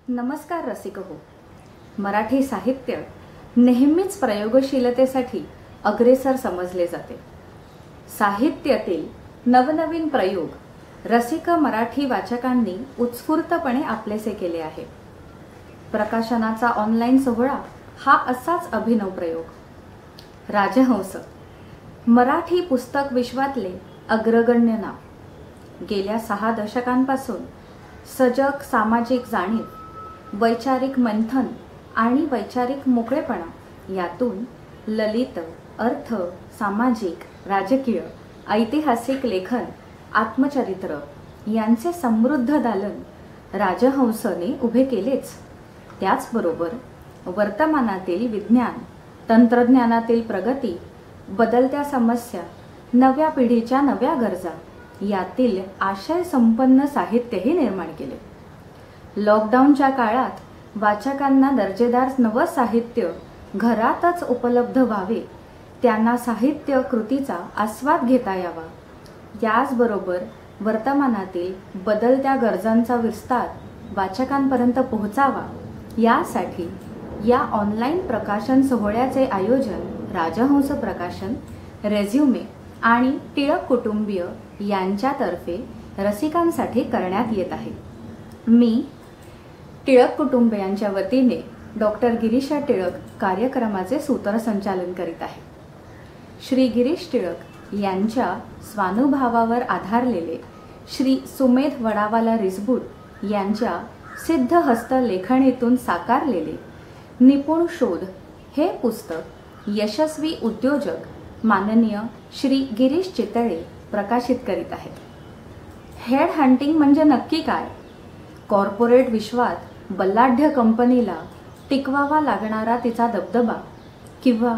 नमस्कार रसिक हो. मराठी साहित्य नेहमीच प्रयोगशीलतेसाठी अग्रेसर समजले जाते. साहित्यातील नवनवीन प्रयोग रसिक मराठी वाचकांनी उत्स्फूर्तपणे आपलेसे केले आहे. प्रकाशनाचा ऑनलाईन सोहळा हा असाच अभिनव प्रयोग. राजहंस मराठी पुस्तक विश्वातले अग्रगण्य नाव. गेल्या 6 दशकांपासून सजग सामाजिक जाणीव, वैचारिक मंथन आणि वैचारिक मोकळेपणा यातून ललित, अर्थ, सामाजिक, राजकीय, ऐतिहासिक लेखन, आत्मचरित्र यांचे समृद्ध दालन राजहंसने उभे केलेच. त्याचबरोबर वर्तमानातील विज्ञान, तंत्रज्ञानातील प्रगती, बदलत्या समस्या, नव्या पिढीच्या नव्या गरजा यातील आशय संपन्न साहित्यही निर्माण केले. लॉकडाऊनच्या काळात वाचकांना दर्जेदार नवं साहित्य घरातच उपलब्ध व्हावे, त्यांना साहित्य कृतीचा आस्वाद घेता यावा, याचबरोबर वर्तमानातील बदलत्या गरजांचा विस्तार वाचकांपर्यंत पोहोचावा यासाठी या ऑनलाईन प्रकाशन सोहळ्याचे आयोजन राजहंस प्रकाशन, रेझ्युमे आणि टिळक कुटुंबीय यांच्यातर्फे रसिकांसाठी करण्यात येत आहे. मी टिळक कुटुंबियांच्या वतीने डॉक्टर गिरीश टिळक कार्यक्रमाचे सूत्रसंचालन करीत आहे. श्री गिरीश टिळक यांच्या स्वानुभवावर आधारलेले श्री सुमेध वडावाला रिसबूड यांच्या सिद्धहस्त लेखणीतून साकारलेले निपुण शोध हे पुस्तक यशस्वी उद्योजक माननीय श्री गिरीश चितळे प्रकाशित करीत आहेत. हेड हंटिंग म्हणजे नक्की काय? कॉर्पोरेट विश्वात बलाढ्य कंपनीला टिकवावा लागणारा तिचा दबदबा किंवा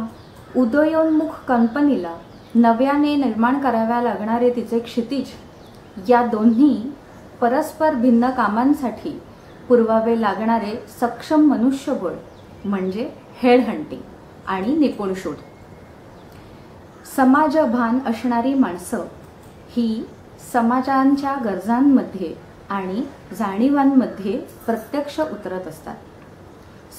उदयोन्मुख कंपनीला नव्याने निर्माण कराव्या लागणारे तिचे क्षितिज, या दोन्ही परस्पर भिन्न कामांसाठी पुरवावे लागणारे सक्षम मनुष्यबळ म्हणजे हेड हंटिंग आणि निपुण शोध. समाजभान असणारी माणसं ही समाजांच्या गरजांमध्ये आणि जाणीवांमध्ये प्रत्यक्ष उतरत असतात.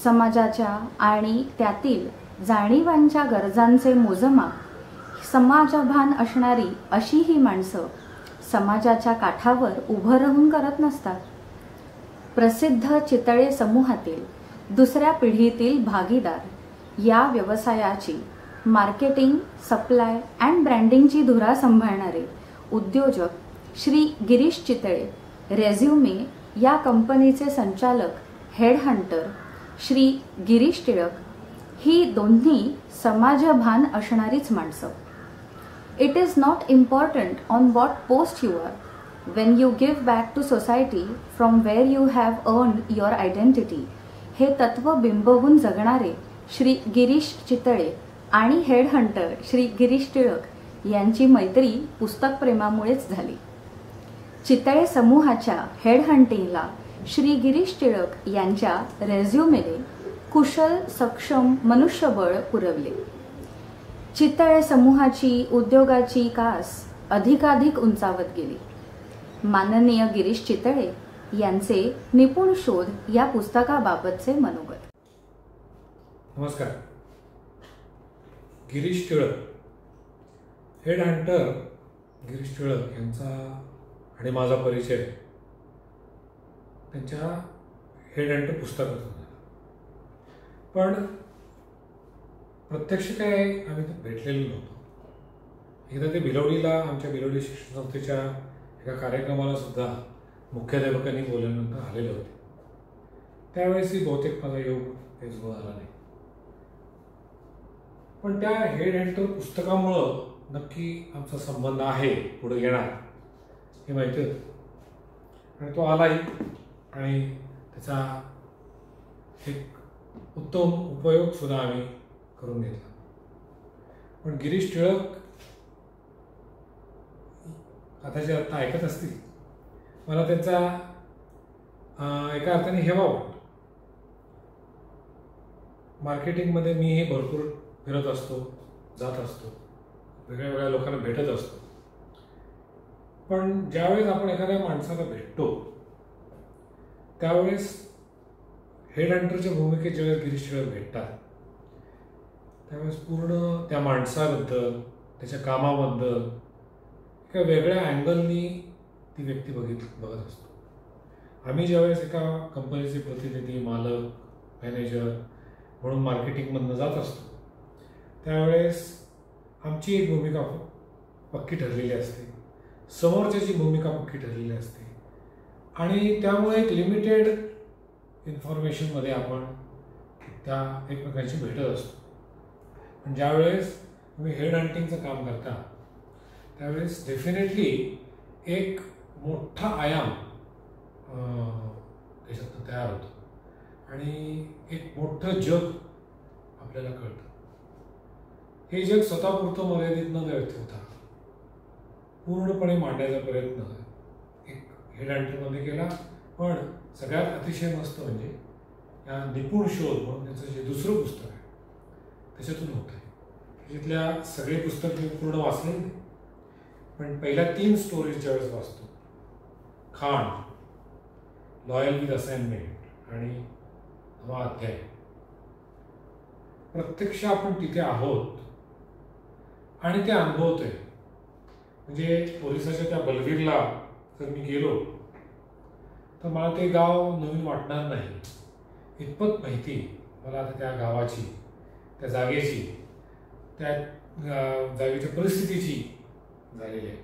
समाजाच्या आणि त्यातील जाणीवांच्या गरजांचे मोजमाप समाजभान असणारी अशी ही माणसं समाजाच्या काठावर उभं राहून करत नसतात. प्रसिद्ध चितळे समूहातील दुसऱ्या पिढीतील भागीदार या व्यवसायाची मार्केटिंग, सप्लाय अँड ब्रँडिंगची धुरा सांभाळणारे उद्योजक श्री गिरीश चितळे, रेझ्युमे या कंपनीचे संचालक हेड हंटर श्री गिरीश टिळक ही दोन्ही समाजभान असणारीच माणसं. It is not important on what post you are when you give back to society from where you have earned your identity हे तत्व बिंबवून जगणारे श्री गिरीश चितळे आणि हेड हंटर श्री गिरीश टिळक यांची मैत्री पुस्तक प्रेमामुळेच झाली. चितळे समूहाच्या हेड हंटिंगला श्री गिरीश टिळक यांच्या रेझ्युमेने कुशल सक्षम मनुष्यबळ पुरवले. चितळे समूहाची उद्योगाची कास अधिकाधिक उंचावत गेली. माननीय गिरीश चितळे यांचे निपुण शोध या पुस्तकाबाबतचे मनोगत. नमस्कार. गिरीश टिळक, हेड हंटर गिरीश टिळक यांचा आणि माझा परिचय त्यांच्या हेड हंटर पुस्तकातून झाला. पण प्रत्यक्ष काय आम्ही भेटलेलो नव्हतो. एकदा ते भिलवडीला, आमच्या भिलवडी शिक्षण संस्थेच्या एका कार्यक्रमाला सुद्धा मुख्याध्यापकांनी बोलल्यानंतर आलेले होते. त्यावेळेसही बहुतेक माझा योग काही जुळा झाला नाही. पण त्या हेड हंटर पुस्तकामुळं नक्की आमचा संबंध आहे पुढे येणार हे माहिती होतं आणि तो आलाही आणि त्याचा एक उत्तम उपयोग सुद्धा आम्ही करून घेतला. पण गिरीश टिळक आता जे आता ऐकत असतील, मला त्यांचा एका अर्थाने हेवा वाटतो. मार्केटिंगमध्ये मीही भरपूर फिरत असतो, जात असतो, वेगळ्या वेगळ्या लोकांना भेटत असतो. पण ज्यावेळेस आपण एखाद्या माणसाला भेटतो त्यावेळेस हेड हंटरच्या भूमिकेत ज्यावेळेस गिरीश टिळक भेटतात त्यावेळेस पूर्ण त्या माणसाबद्दल, त्याच्या कामाबद्दल एका वेगळ्या अँगलनी ती व्यक्ती बघत असतो. आम्ही ज्यावेळेस एका कंपनीचे प्रतिनिधी, मालक, मॅनेजर म्हणून मार्केटिंगमधनं जात असतो त्यावेळेस आमची एक भूमिका पक्की ठरलेली असते, समोरच्याची भूमिका पक्की ठरलेली असते आणि त्यामुळे एक लिमिटेड इन्फॉर्मेशनमध्ये आपण त्या एकमेकांशी भेटत असतो. पण ज्यावेळेस तुम्ही हेड हंटिंगचं काम करता त्यावेळेस डेफिनेटली एक मोठा आयाम त्याच्यातून तयार होतो आणि एक मोठं जग आपल्याला कळतं. हे जग स्वतःपुरतं मर्यादित न ठेवता पूर्णपणे मांडायचा प्रयत्न एक हेड हंटरमध्ये केला. पण सगळ्यात अतिशय मस्त म्हणजे या निपुण शोध म्हणून त्याचं जे दुसरं पुस्तक आहे त्याच्यातून होत आहे. त्याच्यातल्या सगळे पुस्तक मी पूर्ण वाचले नाही, पण पहिल्या 3 स्टोरीज ज्यावेळेस वाचतो, खाण, लॉयल विथ असाइनमेंट आणि 9वा अध्याय, प्रत्यक्ष आपण तिथे आहोत आणि ते अनुभवतोय. म्हणजे पोलिसाच्या त्या बलवीरला जर मी गेलो तर मला ते गाव नवीन वाटणार नाही, इतपत माहिती मला आता त्या गावाची, त्या जागेची, त्या जागेच्या परिस्थितीची झालेली आहे.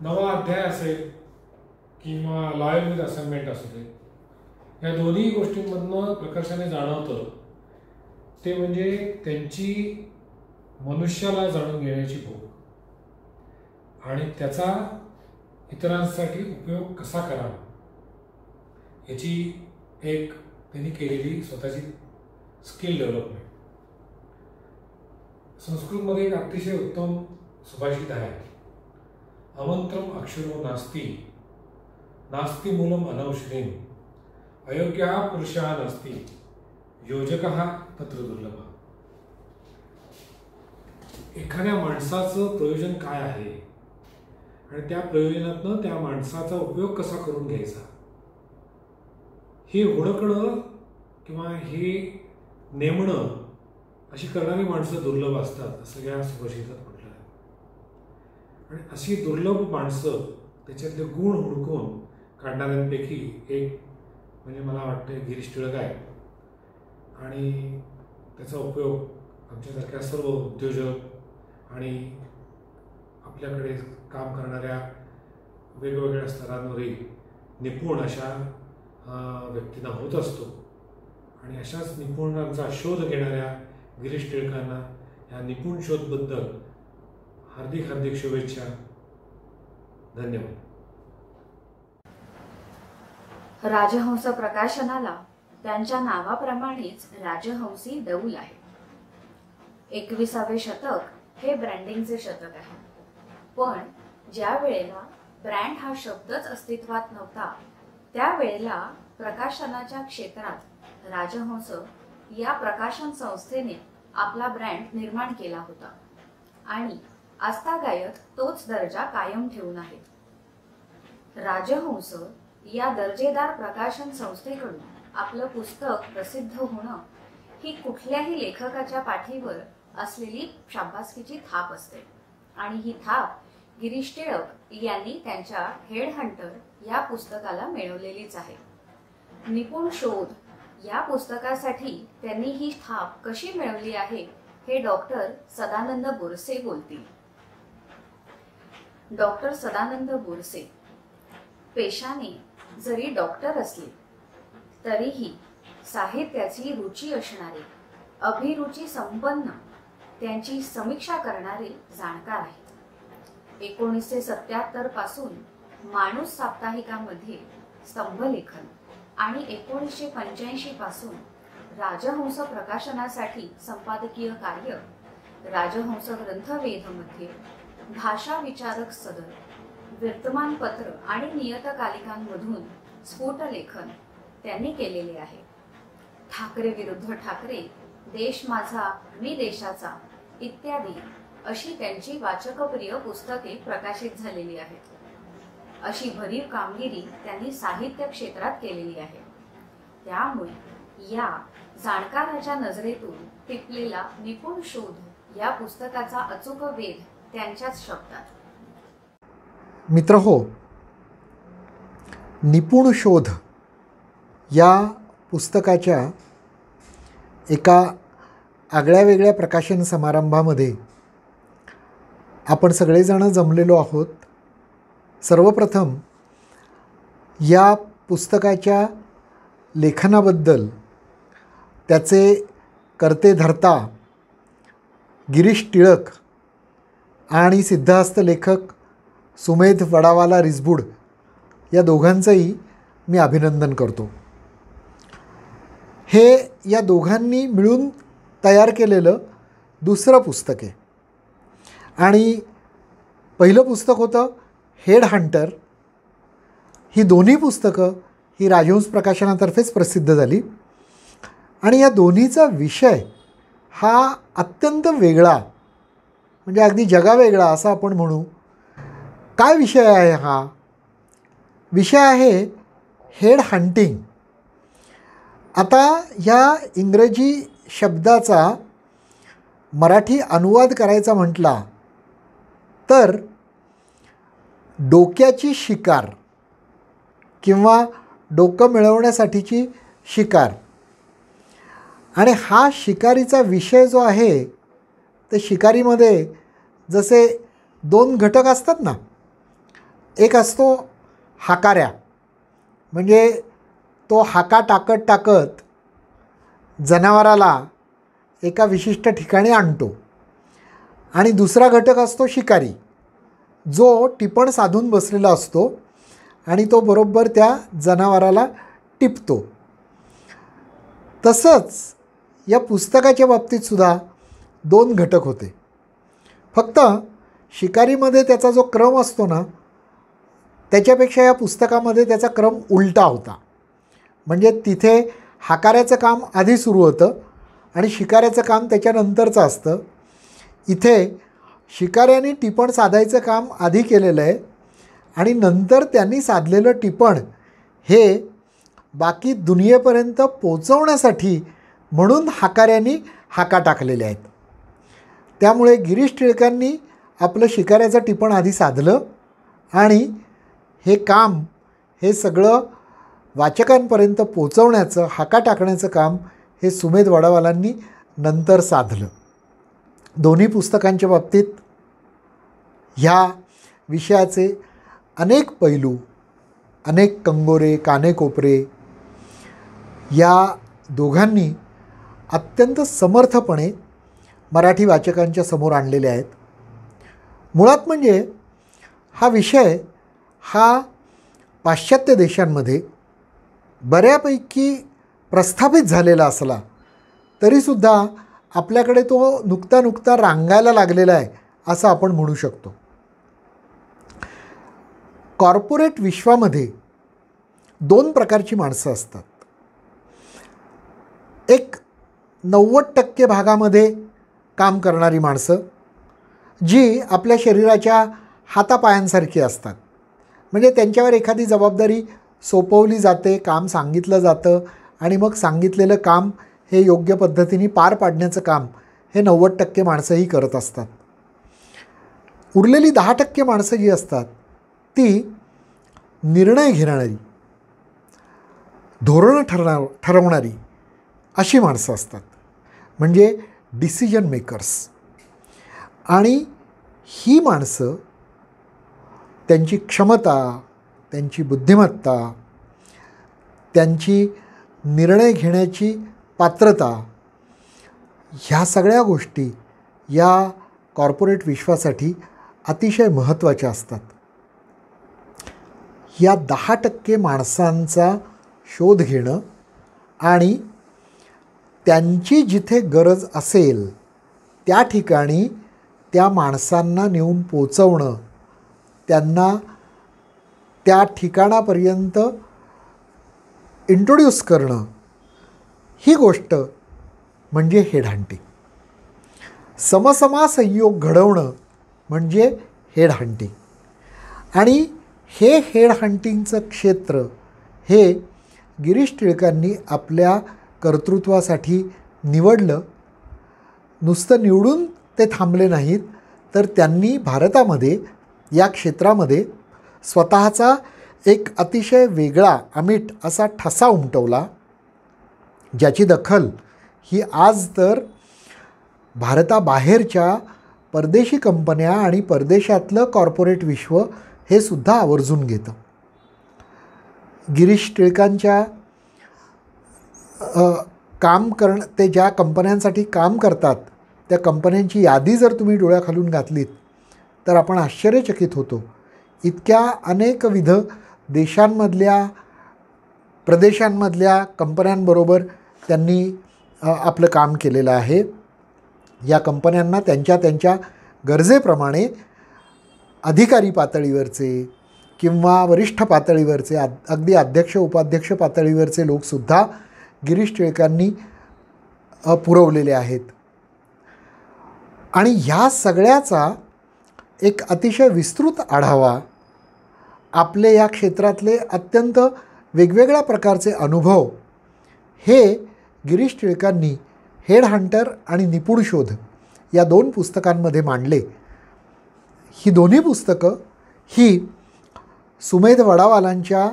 9वा अध्याय असेल किंवा लॉयल विथ असाइनमेंट असू दे, या दोन्ही गोष्टींमधनं प्रकर्षाने जाणवतं ते म्हणजे त्यांची मनुष्याला जाणून घेण्याची भूक आणि त्याचा इतरांसाठी उपयोग कसा करावा याची एक त्यांनी केलेली स्वतःची स्किल डेव्हलपमेंट. संस्कृतमध्ये एक अतिशय उत्तम सुभाषित आहे, अमंत्रम अक्षरो नास्ति नास्ति मूलम अनौषधीम अयोग्य पुरुषः नास्ति योजकः तत्र दुर्लभ. एखाद्या माणसाचं प्रयोजन काय आहे आणि त्या प्रयोजनातनं त्या माणसाचा उपयोग कसा करून घ्यायचा हे ओळखणं किंवा हे नेमणं अशी करणारी माणसं दुर्लभ असतात असं या सुभाषितात म्हटलं आहे. आणि अशी दुर्लभ माणसं त्याच्यातले गुण हुडकून काढणाऱ्यांपैकी एक म्हणजे मला वाटतं गिरीश टिळक आहे. आणि त्याचा उपयोग आमच्यासारख्या सर्व उद्योजक आणि आपल्याकडे काम करणाऱ्या वेगवेगळ्या स्तरांवरील निपुण अशा व्यक्तींना होत असतो. आणि अशाच निपुणांचा शोध घेणाऱ्या गिरीश टिळकांना या निपुण शोधबद्दल हार्दिक हार्दिक शुभेच्छा. धन्यवाद. राजहंस प्रकाशनाला त्यांच्या नावाप्रमाणेच राजहंसी डौल आहे. 21वे शतक हे ब्रँडिंगचे शतक आहे. पण ज्या वेळेला ब्रँड हा शब्दच अस्तित्वात नव्हता त्यावेळेला प्रकाशनाच्या क्षेत्रात राजहंस या प्रकाशन संस्थेने आपला ब्रँड निर्माण केला होता आणि आजतागायत तोच दर्जा कायम ठेवून आहे. राजहंस या दर्जेदार प्रकाशन संस्थेकडून आपलं पुस्तक प्रसिद्ध होणं ही कुठल्याही लेखकाच्या पाठीवर असलेली शाबासकीची थाप असते आणि ही थाप गिरीश टिळक यांनी त्यांच्या हेड हंटर या पुस्तकाला मिळवलेलीच आहे. निपुण शोध या पुस्तकासाठी त्यांनी ही थाप कशी मिळवली आहे हे डॉक्टर सदानंद बोरसे बोलतील. डॉक्टर सदानंद बोरसे पेशाने जरी डॉक्टर असले तरीही साहित्याची रुची असणारे, अभिरुची संपन्न, त्यांची समीक्षा करणारे जाणकार आहेत. 1977 पासून माणूस साप्ताहिकामध्ये स्तंभलेखन आणि 1985 पासून राजहंस प्रकाशनासाठी संपादकीय कार्य, राजहंस ग्रंथवेधमध्ये भाषा विचारक सदर, वर्तमानपत्र आणि नियतकालिकांमधून स्फुटलेखन त्यांनी केलेले आहे. ठाकरे विरुद्ध ठाकरे, देश माझा मी देशाचा इत्यादी अशी त्यांची वाचकप्रिय पुस्तके प्रकाशित झालेली आहेत. अशी भरीव कामगिरी त्यांनी साहित्य क्षेत्रात केलेली आहे. त्यामुळे या जाणकाराच्या नजरेतून टिपलेला निपुण शोध या पुस्तकाचा अचूक वेध त्यांच्याच शब्दात. मित्रहो, निपुण शोध या पुस्तकाच्या एका आगळ्यावेगळ्या प्रकाशन समारंभामध्ये आपण सगळेजण जमलेलो आहोत. सर्वप्रथम या पुस्तकाच्या लेखनाबद्दल त्याचे कर्ते धर्ता गिरीश टिळक आणि सिद्धहस्त लेखक सुमेध वडावाला रिसबूड या दोघांचंही मी अभिनंदन करतो. हे या दोघांनी मिळून तयार केलेलं दुसरं पुस्तक आहे आणि पहिलं पुस्तक होतं हेड हंटर. ही दोन्ही पुस्तकं ही राजहंस प्रकाशनातर्फेच प्रसिद्ध झाली आणि या दोन्हीचा विषय हा अत्यंत वेगळा, म्हणजे अगदी जगावेगळा असं आपण म्हणू. काय विषय आहे हा? विषय आहे हेड हंटिंग. आता ह्या इंग्रजी शब्दाचा मराठी अनुवाद करायचा म्हटला तर डोक्याची शिकार किंवा डोकं मिळवण्यासाठीची शिकार. आणि हा शिकारीचा विषय जो आहे तर शिकारीमध्ये जसे दोन घटक असतात ना, एक असतो हाकाऱ्या, म्हणजे तो हाका टाकत टाकत जनावराला एका विशिष्ट ठिकाणी आणतो. आणि दुसरा घटक असतो शिकारी, जो टिपण साधून बसलेला असतो आणि तो बरोबर त्या जनावराला टिपतो. तसंच या पुस्तकाच्या बाबतीतसुद्धा दोन घटक होते. फक्त शिकारीमध्ये त्याचा जो क्रम असतो ना, त्याच्यापेक्षा या पुस्तकामध्ये त्याचा क्रम उलटा होता. म्हणजे तिथे हाकाऱ्याचं काम आधी सुरू होतं आणि शिकाऱ्याचं काम त्याच्यानंतरचं असतं. इथे शिकाऱ्यांनी टिपण साधायचं काम आधी केलेलं आहे आणि नंतर त्यांनी साधलेलं टिपण हे बाकी दुनियेपर्यंत पोचवण्यासाठी म्हणून हाकाऱ्यांनी हाका टाकलेले आहेत. त्यामुळे गिरीश टिळकांनी आपलं शिकाऱ्याचं टिपण आधी साधलं आणि हे काम, हे सगळं वाचकांपर्यंत पोचवण्याचं, हाका टाकण्याचं काम हे सुमेध वडावालांनी नंतर साधलं. दोन्ही पुस्तकांच्या बाबतीत ह्या विषयाचे अनेक पैलू, अनेक कंगोरे, कानेकोपरे या दोघांनी अत्यंत समर्थपणे मराठी वाचकांच्या समोर आणलेले आहेत. मुळात म्हणजे हा विषय हा पाश्चात्य देशांमध्ये बऱ्यापैकी प्रस्थापित झालेला असला तरीसुद्धा आपल्याकडे तो नुकता रांगायला लागलेला आहे असं आपण म्हणू शकतो. कॉर्पोरेट विश्वामध्ये दोन प्रकारची माणसं असतात. एक 90% भागामध्ये काम करणारी माणसं, जी आपल्या शरीराच्या हातापायांसारखी असतात. म्हणजे त्यांच्यावर एखादी जबाबदारी सोपवली जाते, काम सांगितलं जातं आणि मग सांगितलेलं काम हे योग्य पद्धतीने पार पाडण्याचं काम हे 90% माणसंही करत असतात. उरलेली 10% माणसं जी असतात ती निर्णय घेणारी, धोरणं ठरवणारी अशी माणसं असतात, म्हणजे डिसिजन मेकर्स. आणि ही माणसं त्यांची क्षमता, त्यांची बुद्धिमत्ता, त्यांची निर्णय घेण्याची पात्रता, ह्या सगळ्या गोष्टी या कॉर्पोरेट विश्वासाठी अतिशय महत्त्वाच्या असतात. या 10% माणसांचा शोध घेणं आणि त्यांची जिथे गरज असेल त्या ठिकाणी त्या माणसांना नेऊन पोचवणं, त्यांना त्या ठिकाणापर्यंत इंट्रोड्यूस करणं, ही गोष्ट म्हणजे हेड हंटिंग. समसमा संयोग घडवणं म्हणजे हेड हंटिंग. आणि हे हेड हंटिंगचं क्षेत्र हे गिरीश टिळकांनी आपल्या कर्तृत्वासाठी निवडलं. नुसतं निवडून ते थांबले नाहीत, तर त्यांनी भारतामध्ये या क्षेत्रामध्ये स्वतःचा एक अतिशय वेगळा अमिट असा ठसा उमटवला, ज्याची दखल ही आज तर भारताबाहेरच्या परदेशी कंपन्या आणि परदेशातलं कॉर्पोरेट विश्व हे सुद्धा आवर्जून घेतं. गिरीश टिळकांच्या ते ज्या कंपन्यांसाठी काम करतात त्या कंपन्यांची यादी जर तुम्ही डोळ्याखालून घातलीत तर आपण आश्चर्यचकित होतो. इतक्या अनेकविध देशांमधल्या प्रदेशांमधल्या कंपन्यांबरोबर त्यांनी आपलं काम केलेलं आहे. या कंपन्यांना त्यांच्या गरजेप्रमाणे अधिकारी पातळीवरचे किंवा वरिष्ठ पातळीवरचे अगदी अध्यक्ष उपाध्यक्ष पातळीवरचे लोकसुद्धा गिरीश टिळकांनी पुरवलेले आहेत. आणि ह्या सगळ्याचा एक अतिशय विस्तृत आढावा आपले या क्षेत्रातले अत्यंत वेगवेगळ्या प्रकारचे अनुभव हे गिरीश टिळकांनी हेड हंटर आणि निपुण शोध या 2 पुस्तकांमध्ये मांडले. ही दोन्ही पुस्तकं ही सुमेध वडावालांच्या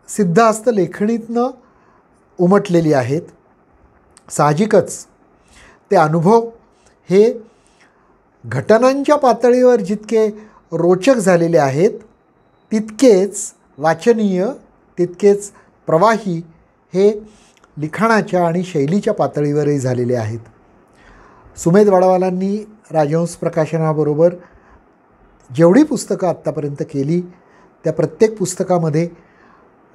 सिद्धहस्त लेखणीतनं उमटलेली आहेत. साहजिकच ते अनुभव हे घटनांच्या पातळीवर जितके रोचक झालेले आहेत तितकेच वाचनीय, तितकेच प्रवाही हे लिखाणाच्या आणि शैलीच्या पातळीवरही झालेले आहेत. सुमेध वडावालांनी राजहंस प्रकाशनाबरोबर जेवढी पुस्तकं आत्तापर्यंत केली त्या प्रत्येक पुस्तकामध्ये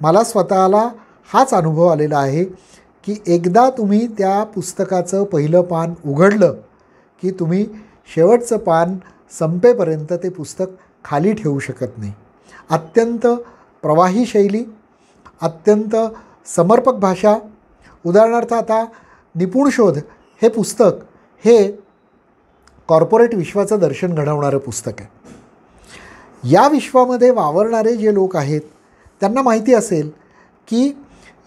मला स्वतःला हाच अनुभव आलेला आहे की एकदा तुम्ही त्या पुस्तकाचं पहिलं पान उघडलं की तुम्ही शेवटचं पान संपेपर्यंत ते पुस्तक खाली ठेवू शकत नाही. अत्यंत प्रवाही शैली, अत्यंत समर्पक भाषा. उदाहरणार्थ आता निपुण शोध हे पुस्तक हे कॉर्पोरेट विश्वाचं दर्शन घडवणारं पुस्तक आहे. या विश्वामध्ये वावरणारे जे लोक आहेत त्यांना माहिती असेल की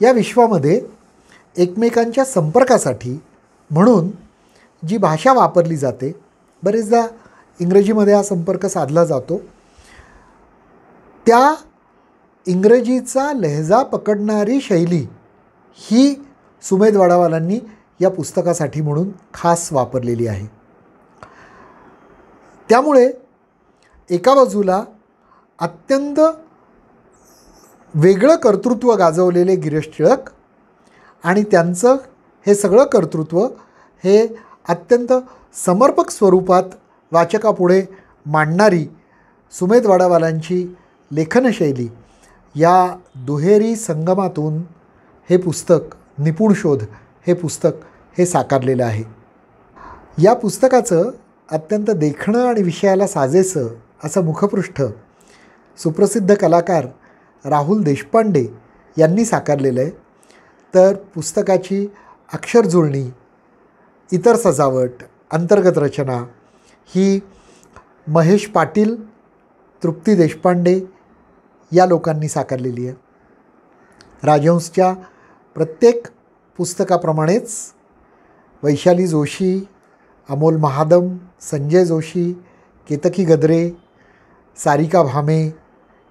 या विश्वामध्ये एकमेकांच्या संपर्कासाठी म्हणून जी भाषा वापरली जाते, बरेचदा इंग्रजीमध्ये हा संपर्क साधला जातो, त्या इंग्रजीचा लहजा पकडणारी शैली ही सुमेध वडावालांनी या पुस्तकासाठी म्हणून खास वापरलेली आहे. त्यामुळे एका बाजूला अत्यंत वेगळं कर्तृत्व गाजवलेले गिरीश टिळक आणि त्यांचं हे सगळं कर्तृत्व हे अत्यंत समर्पक स्वरूपात वाचकापुढे मांडणारी सुमेध वडावालांची लेखनशैली, या दुहेरी संगमातून हे पुस्तक निपुण शोध हे पुस्तक हे साकारलेलं आहे. या पुस्तकाचं अत्यंत देखणं आणि विषयाला साजेसं असं मुखपृष्ठ सुप्रसिद्ध कलाकार राहुल देशपांडे यांनी साकारलेलं आहे. तर पुस्तकाची अक्षर जुळणी, इतर सजावट, अंतर्गत रचना ही महेश पाटील, तृप्ती देशपांडे या लोकांनी साकारलेली आहे. राजहंसच्या प्रत्येक पुस्तकाप्रमाणेच वैशाली जोशी, अमोल महादम, संजय जोशी, केतकी गद्रे, सारिका भामे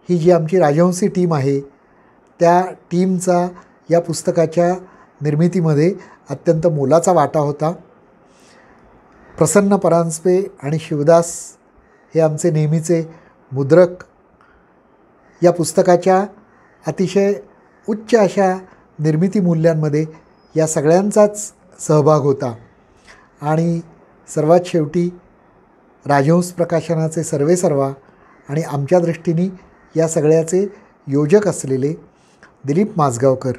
ही जी आमची राजहंसी टीम आहे त्या टीमचा या पुस्तकाच्या निर्मितीमध्ये अत्यंत मोलाचा वाटा होता. प्रसन्न परांजपे आणि शिवदास हे आमचे नेहमीचे मुद्रक या पुस्तकाच्या अतिशय उच्च अशा निर्मिती मूल्यांमध्ये या सगळ्यांचाच सहभाग होता. आणि सर्वात शेवटी राजहंस प्रकाशनाचे सर्वेसर्वा आणि आमच्या दृष्टीने या सगळ्याचे योजक असलेले दिलीप माजगावकर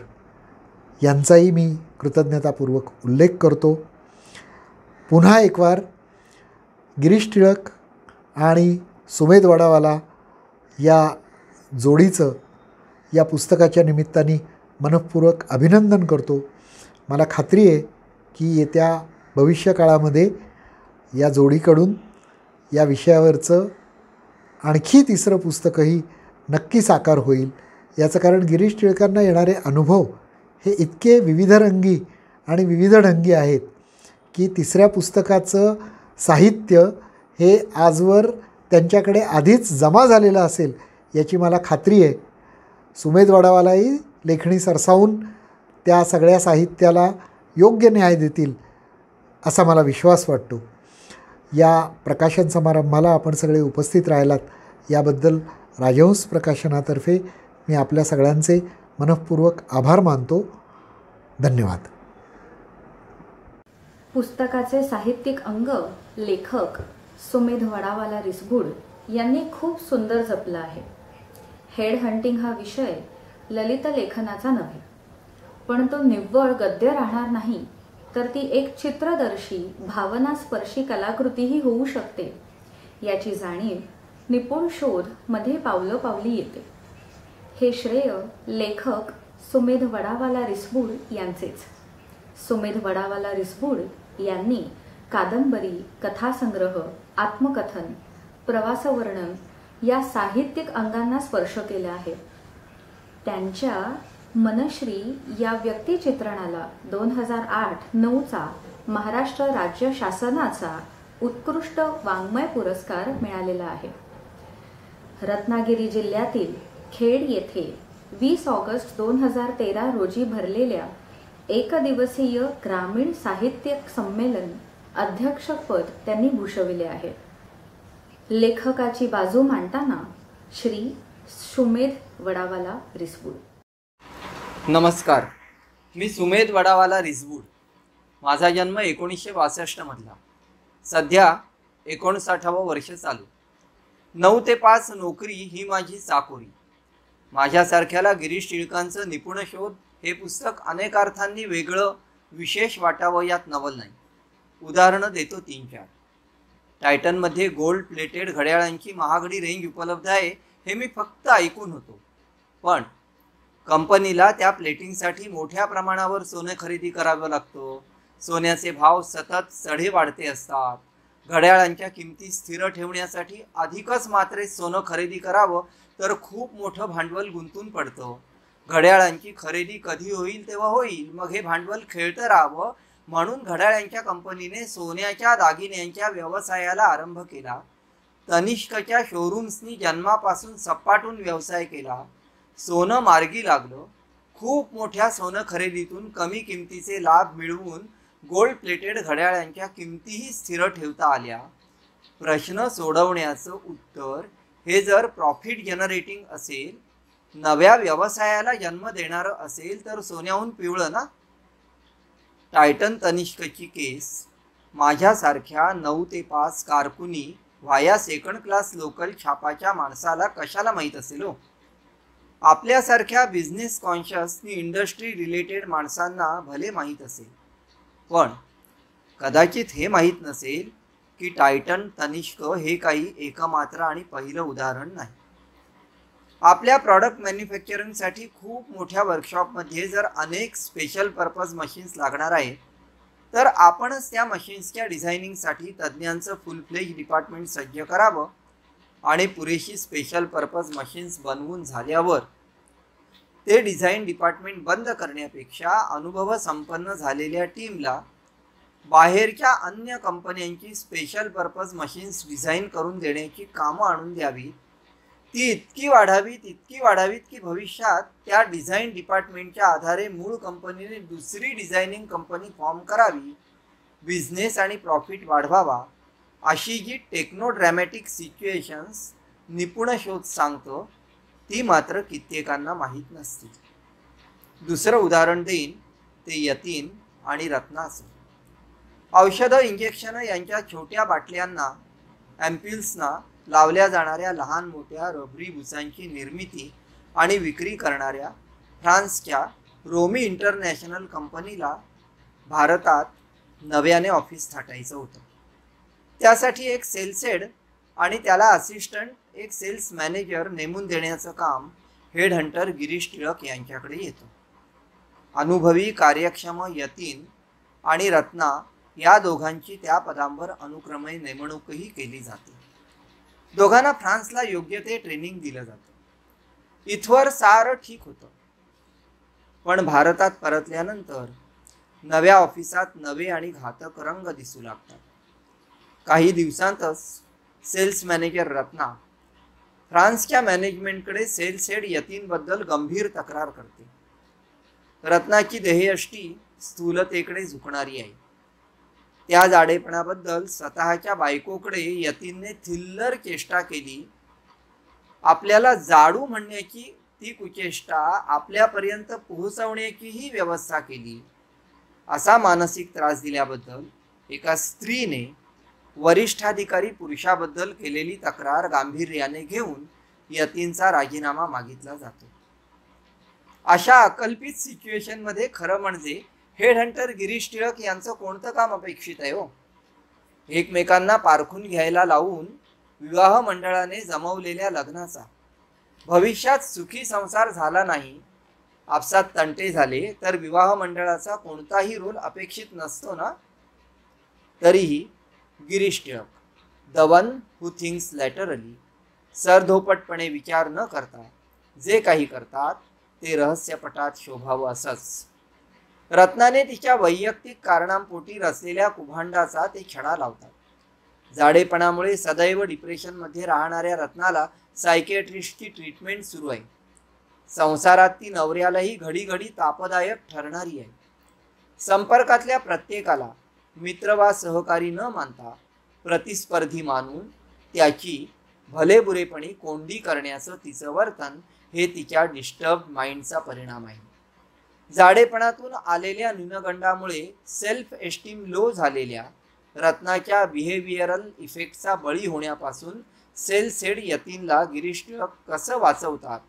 यांचाही मी कृतज्ञतापूर्वक उल्लेख करतो. पुन्हा एक वार गिरीश टिळक आणि सुमेध वडावाला या जोडीचं या पुस्तकाच्या निमित्ताने मनःपूर्वक अभिनंदन करतो. मला खात्री आहे की येत्या भविष्यकाळामध्ये या जोडीकडून या विषयावरचं आणखी 3रं पुस्तकंही नक्की साकार होईल. याचं कारण गिरीश टिळकांना येणारे अनुभव हे इतके विविधरंगी आणि विविधढंगी आहेत की तिसऱ्या पुस्तकाचं साहित्य हे आजवर त्यांच्याकडे आधीच जमा झालेलं असेल याची मला खात्री आहे. सुमेध वडावालाही लेखणी सरसावून त्या सगळ्या साहित्याला योग्य न्याय देतील असा मला विश्वास वाटतो. या प्रकाशन समारंभाला आपण सगळे उपस्थित राहिलात याबद्दल राजहंस प्रकाशनातर्फे मी आपल्या सगळ्यांचे मनःपूर्वक आभार मानतो. धन्यवाद. पुस्तकाचे साहित्यिक अंग लेखक सुमेध वडावाला रिसबूड यांनी खूप सुंदर जपला आहे. हेड हंटिंग हा विषय ललित लेखनाचा नव्हे, पण तो निव्वळ गद्य राहणार नाही, तर ती एक चित्रदर्शी भावनास्पर्शी कलाकृतीही होऊ शकते याची जाणीव निपुण शोध मध्ये पावलोपावली येते. हे श्रेय लेखक सुमेध वडावाला रिसबूड यांचेच. सुमेध वडावाला रिसबूड यांनी कादंबरी, कथासंग्रह, आत्मकथन, प्रवासवर्णन या साहित्यिक अंगांना स्पर्श केला आहे. त्यांच्या मनश्री या व्यक्तिचित्रणाला 2008-9चा महाराष्ट्र राज्य शासनाचा उत्कृष्ट वाङ्मय पुरस्कार मिळालेला आहे. रत्नागिरी जिल्ह्यातील खेड येथे 20 ऑगस्ट 2013 रोजी भरलेल्या एकदिवसीय ग्रामीण साहित्य संमेलन अध्यक्षपद त्यांनी भूषविले आहे. लेखकाची बाजू मांडताना श्री सुमेध वडावाला रिसबूड. नमस्कार, मी सुमेध वडावाला रिसबूड. माझा जन्म 1962 मधला. सध्या 59वं वर्ष चालू. 9 ते 5 नोकरी ही माझी चाकोरी. माझ्यासारख्याला गिरीश टिळकांचं निपुण शोध हे पुस्तक अनेक अर्थांनी वेगळं विशेष वाटावं यात नवल नाही. उदाहरणं देतो 3-4. टायटनमध्ये गोल्ड प्लेटेड घड्याळांची महागडी रेंज उपलब्ध आहे हे मी फक्त ऐकून होतो, पण कंपनीला त्या प्लेटिंगसाठी मोठ्या प्रमाणावर सोने खरेदी करावं लागतं. सोन्याचे भाव सतत चढे वाढते असतात. घड्याळांच्या किमती स्थिर ठेवण्यासाठी अधिकच मात्रेत सोनं खरेदी करावं तर खूप मोठं भांडवल गुंतून पडतं. घड्याळांची खरेदी कधी होईल तेव्हा होईल, मग हे भांडवल खेळतं राहावं म्हणून घड्याळांच्या कंपनीने सोन्याच्या दागिन्यांच्या व्यवसायाला आरंभ केला. तनिष्कच्या शोरूम्सनी जन्मापासून सपाटून व्यवसाय केला. सोनं मार्गी लागलं. खूप मोठ्या सोनं खरेदीतून कमी किमतीचे लाभ मिळवून गोल्ड प्लेटेड घड्याळांच्या किमतीही स्थिर ठेवता आल्या. प्रश्न सोडवण्याचं उत्तर हे जर प्रॉफिट जनरेटिंग असेल, नव्या व्यवसायाला जन्म देणारं असेल तर सोन्याहून पिवळं ना. टायटन तनिष्कची केस माझ्यासारख्या 9 ते 5 कारकुनी व्हाया सेकंड क्लास लोकल छापाच्या माणसाला कशाला माहीत असेल हो. आपल्यासारख्या बिझनेस कॉन्शियसनी इंडस्ट्री रिलेटेड माणसांना भले माहीत असेल, पण कदाचित हे माहीत नसेल की टायटन तनिष्क हे काही एकमात्र आणि पहिलं उदाहरण नाही. आपल्या प्रॉडक्ट मॅन्युफॅक्चरिंगसाठी खूप मोठ्या वर्कशॉपमध्ये जर अनेक स्पेशल पर्पज मशीन्स लागणार आहेत, तर आपणच त्या मशीन्सच्या डिझायनिंगसाठी तज्ज्ञांचं फुल फ्लेज डिपार्टमेंट सज्ज करावं आणि पुरेशी स्पेशल पर्पज मशीन्स बनवून झाल्यावर ते डिझाईन डिपार्टमेंट बंद करण्यापेक्षा अनुभव संपन्न झालेल्या टीमला बाहेरच्या अन्य कंपन्यांची स्पेशल पर्पज मशीन्स डिझाईन करून देण्याची कामं आणून द्यावीत. ती इतकी वाढावीत की भविष्यात त्या डिझाईन डिपार्टमेंटच्या आधारे मूळ कंपनीने दुसरी डिझायनिंग कंपनी फॉर्म करावी, बिझनेस आणि प्रॉफिट वाढवावा. अशी जी टेक्नोड्रॅमॅटिक सिच्युएशन्स निपुण शोध सांगतो ती मात्र कित्येकांना माहीत नसते. दुसरं उदाहरण देईन ते यतीन आणि रत्नाचं. औषधं, इंजेक्शनं यांच्या छोट्या बाटल्यांना, ॲम्प्युल्सना लावल्या जाणाऱ्या लहान मोठ्या रबरी बुसांची निर्मिती आणि विक्री करणाऱ्या फ्रान्सच्या रोमी इंटरनॅशनल कंपनीला भारतात नव्याने ऑफिस थाटायचं होतं. त्यासाठी एक सेल्स हेड आणि त्याला असिस्टंट एक सेल्स मॅनेजर नेमून देण्याचं काम हेड हंटर गिरीश टिळक यांच्याकडे येतं. अनुभवी कार्यक्षम यतीन आणि रत्ना या दोघांची त्या पदांवर अनुक्रमे नेमणूकही केली जाते. दोघांना फ्रान्सला योग्य ते ट्रेनिंग दिलं जातं. इथवर सारं ठीक होतं, पण भारतात परतल्यानंतर नव्या ऑफिसात नवे आणि घातक रंग दिसू लागतात. काही दिवसांतच सेल्स मॅनेजर रत्ना फ्रान्सच्या मॅनेजमेंटकडे सेल्स हेड यतीनबद्दल गंभीर तक्रार करते. रत्नाची देहयष्टी स्थूलतेकडे झुकणारी आहे. त्या जाडेपणाबद्दल स्वतःच्या बायकोकडे यतीनने थिल्लर चेष्टा केली. आपल्याला जाडू म्हणण्याची ती कुचेष्टा आपल्यापर्यंत पोहोचवण्याचीही व्यवस्था केली. असा मानसिक त्रास दिल्याबद्दल एका स्त्रीने वरिष्ठाधिकारी पुरुषाबद्दल केलेली तक्रार गांभीर्याने घेऊन यतीनचा राजीनामा मागितला जातो. अशा अकल्पित सिच्युएशनमध्ये खरं म्हणजे हेड हंटर गिरीश टिळक यांचं कोणतं काम अपेक्षित आहे हो? एकमेकांना पारखून घ्यायला लावून विवाह मंडळाने जमवलेल्या लग्नाचा भविष्यात सुखी संसार झाला नाही, आपसात तंटे झाले तर विवाह मंडळाचा कोणताही रोल अपेक्षित नसतो ना. तरीही Girish Tilak, the one who thinks laterally, सरधोपटपणे विचार न करता जे काही करतात ते रहस्यपटात शोभावं असंच. रत्नाने तिच्या वैयक्तिक कारणांपोटी रचलेल्या कुभांडाचा ते छडा लावतात. जाडेपणामुळे सदैव डिप्रेशनमध्ये राहणाऱ्या रत्नाला सायकियाट्रिस्टची ट्रीटमेंट सुरू आहे. संसारात ती नवऱ्यालाही घडी घडी तापदायक ठरणारी आहे. संपर्कातल्या प्रत्येकाला मित्र वा सहकारी न मानता प्रतिस्पर्धी मानून त्याची भलेबुरेपणी कोंडी करण्याचं तिचं वर्तन हे तिच्या डिस्टर्ब माइंडचा परिणाम आहे. जाडेपणातून आलेल्या न्यूनगंडामुळे सेल्फ एस्टीम लो झालेल्या रत्नाच्या बिहेवियरल इफेक्टचा बळी होण्यापासून सेल्स हेड यतीनला गिरीश टिळक कसं वाचवतात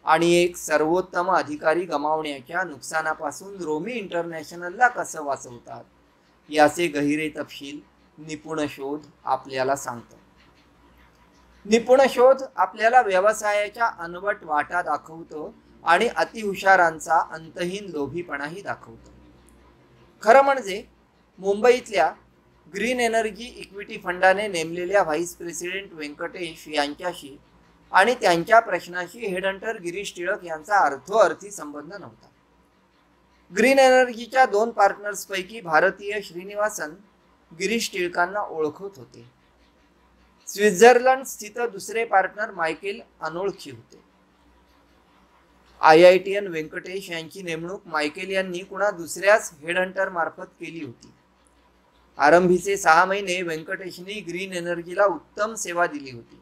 आणि एक सर्वोत्तम अधिकारी गमावण्याच्या नुकसानापासून रोमी इंटरनॅशनलला कसं वाचवतात याचे गहिरे तपशील निपुण शोध आपल्याला सांगतो. निपुण शोध आपल्याला व्यवसायाच्या अनवट वाटा दाखवतो आणि अतिहुशारांचा अंतहीन लोभीपणाही दाखवतो. खरं म्हणजे मुंबईतल्या ग्रीन एनर्जी इक्विटी फंडाने नेमलेल्या व्हाईस प्रेसिडेंट व्यंकटेश यांच्याशी आणि त्यांच्या प्रश्नाशी हेडहंटर गिरीश टिळक यांचा अर्थोअर्थी संबंध नव्हता. ग्रीन एनर्जीच्या 2 पार्टनर्सपैकी भारतीय श्रीनिवासन गिरीश टिळकांना ओळखत होते. स्वित्झर्लंड स्थित दुसरे पार्टनर मायकेल अनोळखी होते. IITN व्यंकटेश यांची नेमणूक मायकेल यांनी कुणा दुसऱ्याच हेडहंटर मार्फत केली होती. आरंभीचे 6 महिने व्यंकटेशनी ग्रीन एनर्जीला उत्तम सेवा दिली होती.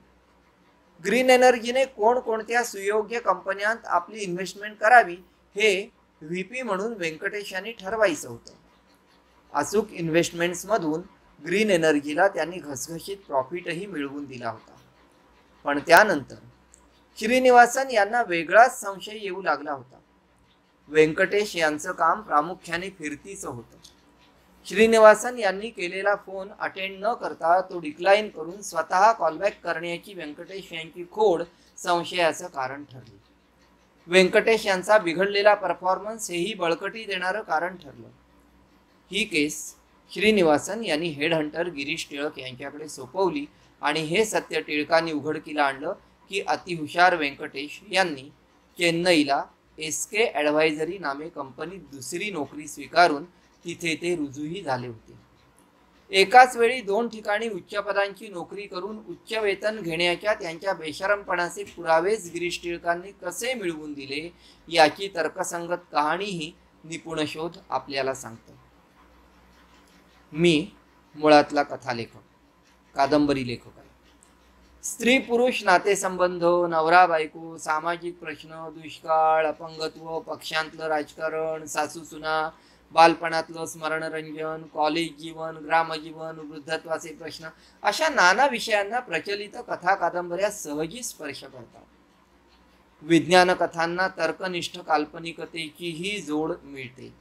ग्रीन एनर्जीने कोणकोणत्या सुयोग्य कंपन्यांत आपली इन्व्हेस्टमेंट करावी हे VP म्हणून व्यंकटेश यांनी ठरवायचं होतं. अचूक इन्व्हेस्टमेंट्समधून ग्रीन एनर्जीला त्यांनी घसघशीत प्रॉफिटही मिळवून दिला होता. पण त्यानंतर श्रीनिवासन यांना वेगळाच संशय येऊ लागला होता. व्यंकटेश यांचं काम प्रामुख्याने फिरतीचं होतं. श्रीनिवासन यांनी केलेला फोन अटेंड न करता तो डिक्लाइन करून स्वतः कॉलबॅक करण्याची व्यंकटेश यांची खोड संशयाचं कारण ठरली. व्यंकटेश यांचा बिघडलेला परफॉर्मन्स हेही बळकटी देणारं कारण ठरलं. ही केस श्रीनिवासन यांनी हेडहंटर गिरीश टिळक यांच्याकडे सोपवली आणि हे सत्य टिळकांनी उघडकीला आणलं की अतिहुशार व्यंकटेश यांनी चेन्नईला SK ॲडव्हायझरी नामे कंपनीत दुसरी नोकरी स्वीकारून तिथे ते रुजूही झाले होते. एकाच वेळी 2 ठिकाणी उच्च पदांची नोकरी करून उच्च वेतन घेण्याच्या त्यांच्या बेशरमपणाचे पुरावेच गिरीश टिळकांनी कसे मिळवून दिले याची तर्कसंगत कहाणीही निपुण शोध आपल्याला सांगतो. मी मुळातला कथालेखक, कादंबरी लेखक आहे. स्त्री पुरुष नातेसंबंध, नवरा बायको, सामाजिक प्रश्न, दुष्काळ, अपंगत्व, पक्षांतलं राजकारण, सासू सुना, बालपणातलं स्मरणरंजन, कॉलेज जीवन, ग्रामजीवन, वृद्धत्वाचे प्रश्न अशा नाना विषयांना प्रचलित कथा कादंबऱ्या सहजी स्पर्श करतात. विज्ञान कथांना तर्कनिष्ठ काल्पनिकतेचीही जोड मिळते.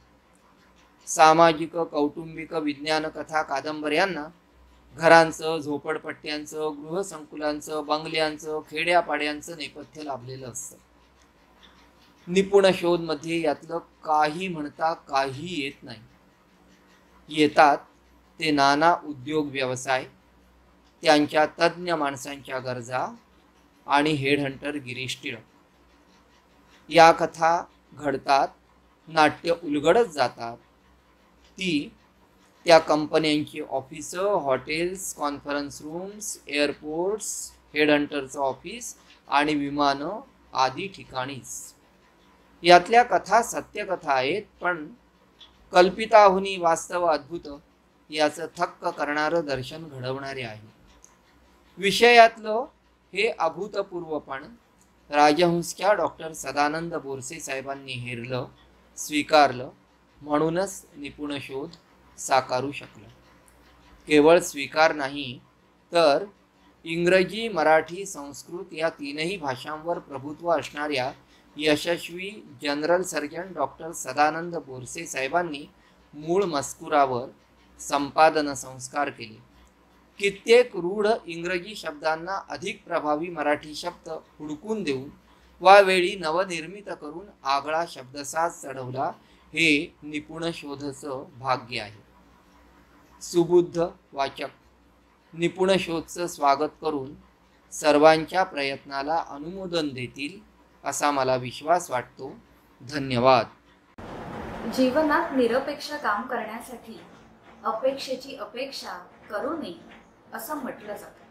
सामाजिक कौटुंबिक विज्ञान कथा कादंबऱ्यांना घरांचं, झोपडपट्ट्यांचं, गृहसंकुलांचं, बंगल्यांचं, खेड्यापाड्यांचं नेपथ्य लाभलेलं असतं. निपुण शोधमध्ये यातलं काही म्हणता काही येत नाही. येतात ते नाना उद्योग व्यवसाय, त्यांच्या तज्ज्ञ माणसांच्या गरजा आणि हेडहंटर गिरीश टिळक. या कथा घडतात, नाट्य उलगडत जातात. ती त्या कंपन्यांची ऑफिसं, हॉटेल्स, कॉन्फरन्स रूम्स, एअरपोर्ट्स, हेडहंटरचं ऑफिस आणि विमानं आदी ठिकाणीच. यातल्या कथा सत्यकथा आहेत, पण कल्पिताहुनी वास्तव अद्भुत याचं थक्क करणारं दर्शन घडवणारे आहे. विषयातलं हे अभूतपूर्वपण राजहंसच्या डॉक्टर सदानंद बोरसे साहेबांनी हेरलं, स्वीकारलं, म्हणूनच निपुण शोध साकारू शकलं. केवळ स्वीकार नाही तर इंग्रजी, मराठी, संस्कृत या तीनही भाषांवर प्रभुत्व असणाऱ्या यशस्वी general surgeon doctor Sadanand Borse साहेबांनी मूळ मजकुरावर संपादन संस्कार केले. कित्येक रूढ इंग्रजी शब्दांना अधिक प्रभावी मराठी शब्द हुडकून देऊन वा वेळी नवनिर्मित करून आगळा शब्दसाच चढवला. हे निपुण शोधचं भाग्य आहे. सुबुद्ध वाचक निपुण शोधचं स्वागत करून सर्वांच्या प्रयत्नाला अनुमोदन देतील असा मला विश्वास वाटतो. धन्यवाद. जीवनात निरपेक्ष काम करण्यासाठी अपेक्षेची अपेक्षा करू नये असं म्हटलं जातं.